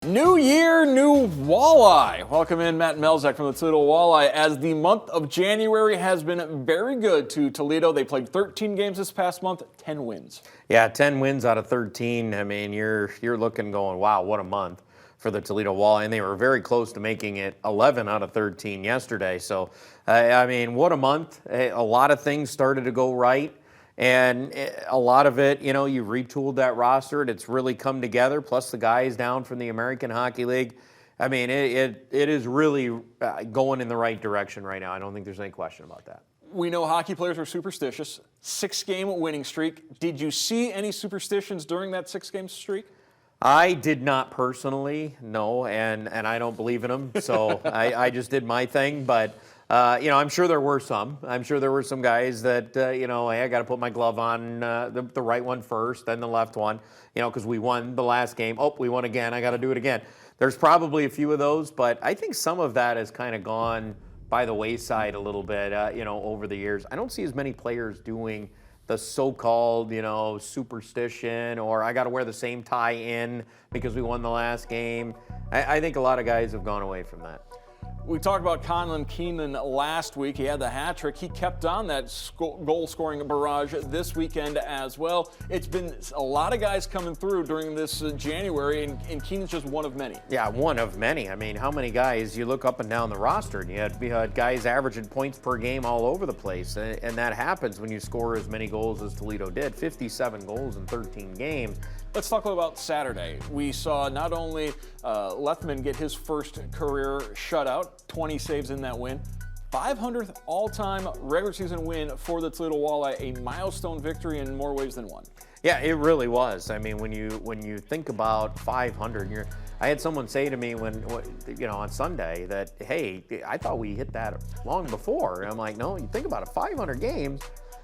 New year, new walleye. Welcome in, Matt Melzak from the Toledo Walleye. As the month of January has been very good to Toledo. They played 13 games this past month, 10 wins. Yeah, 10 wins out of 13. I mean, you're looking going, wow, what a month for the Toledo Walleye. And they were very close to making it 11 out of 13 yesterday. So, I mean, what a month. A lot of things started to go right. And a lot of it, you know, you retooled that roster and it's really come together, plus the guys down from the American Hockey League. I mean, it is really going in the right direction right now. I don't think there's any question about that. We know hockey players are superstitious. 6-game winning streak. Did you see any superstitions during that 6-game streak? I did not personally, no, and I don't believe in them, so I just did my thing. But, you know, I'm sure there were some. I'm sure there were some guys that, you know, hey, I got to put my glove on the right one first, then the left one, you know, because we won the last game. Oh, we won again. I got to do it again. There's probably a few of those, but I think some of that has kind of gone by the wayside a little bit, you know, over the years. I don't see as many players doing the so-called, you know, superstition, or I got to wear the same tie in because we won the last game. I think a lot of guys have gone away from that. We talked about Conlon Keenan last week. He had the hat trick. He kept on that goal-scoring barrage this weekend as well. It's been a lot of guys coming through during this January, and Keenan's just one of many. Yeah, one of many. I mean, how many guys, you look up and down the roster, and you had guys averaging points per game all over the place, and that happens when you score as many goals as Toledo did, 57 goals in 13 games. Let's talk about Saturday. We saw not only Lethman get his first career shutout, 20 saves in that win, 500th all-time regular season win for the Toledo Walleye, a milestone victory in more ways than one. Yeah, it really was. I mean, when you think about 500, I had someone say to me you know, on Sunday that, hey, I thought we hit that long before. And I'm like, no, you think about it, 500 games.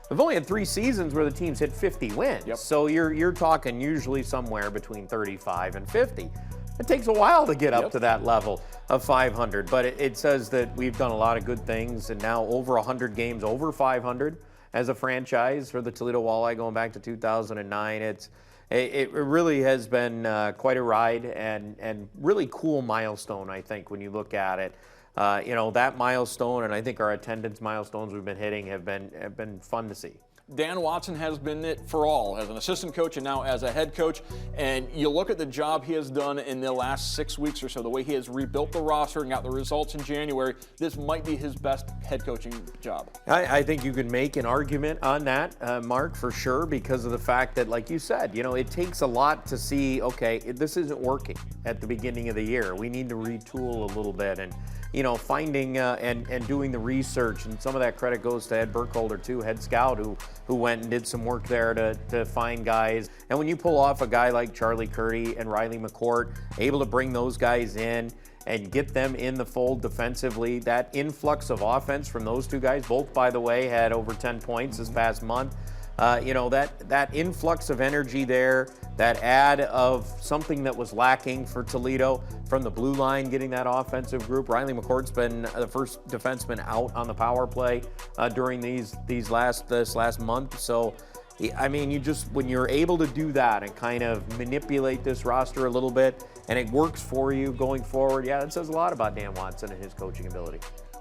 We've only had 3 seasons where the teams hit 50 wins. Yep. So you're talking usually somewhere between 35 and 50. It takes a while to get up to that level of 500, but it says that we've done a lot of good things, and now over 100 games, over 500 as a franchise for the Toledo Walleye going back to 2009. It really has been quite a ride and really cool milestone, I think, when you look at it. You know, that milestone, and I think our attendance milestones we've been hitting have been fun to see. Dan Watson has been it for all as an assistant coach and now as a head coach. And you look at the job he has done in the last 6 weeks or so, the way he has rebuilt the roster and got the results in January, this might be his best head coaching job. I think you can make an argument on that, Mark, for sure, because of the fact that, like you said, you know, it takes a lot to see, okay, this isn't working at the beginning of the year. We need to retool a little bit, and you know, finding and doing the research, and some of that credit goes to Ed Burkholder too, head scout, who went and did some work there to find guys. And when you pull off a guy like Charlie Curdy and Riley McCourt, able to bring those guys in and get them in the fold defensively, that influx of offense from those two guys, both, by the way, had over 10 points this past month. You know, that influx of energy there, that add of something that was lacking for Toledo from the blue line, getting that offensive group. Riley McCourt's been the first defenseman out on the power play during this last month. So, I mean, when you're able to do that and kind of manipulate this roster a little bit, and it works for you going forward, yeah, that says a lot about Dan Watson and his coaching ability.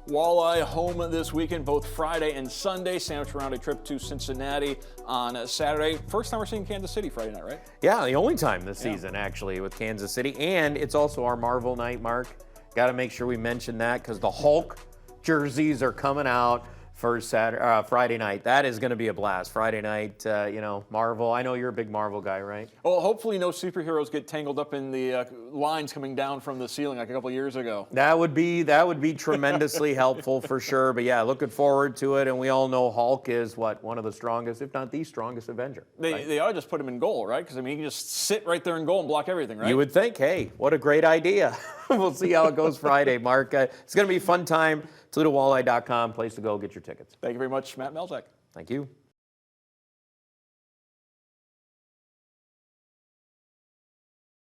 Walleye home this weekend, both Friday and Sunday. Sandwich around a trip to Cincinnati on Saturday. First time we're seeing Kansas City Friday night, right? Yeah, the only time this season, actually, with Kansas City. And it's also our Marvel night, Mark. Got to make sure we mention that because the Hulk jerseys are coming out for Friday night. That is going to be a blast. Friday night, you know, Marvel. I know you're a big Marvel guy, right? Well, hopefully no superheroes get tangled up in the lines coming down from the ceiling like a couple years ago. That would be tremendously helpful for sure. But yeah, looking forward to it. And we all know Hulk is one of the strongest, if not the strongest Avenger. They ought to just put him in goal, right? Because I mean, he can just sit right there in goal and block everything, right? You would think, hey, what a great idea. We'll see how it goes Friday, Mark. It's going to be a fun time. ToledoWalleye.com, place to go, get your tickets. Thank you very much, Matt Melzak. Thank you.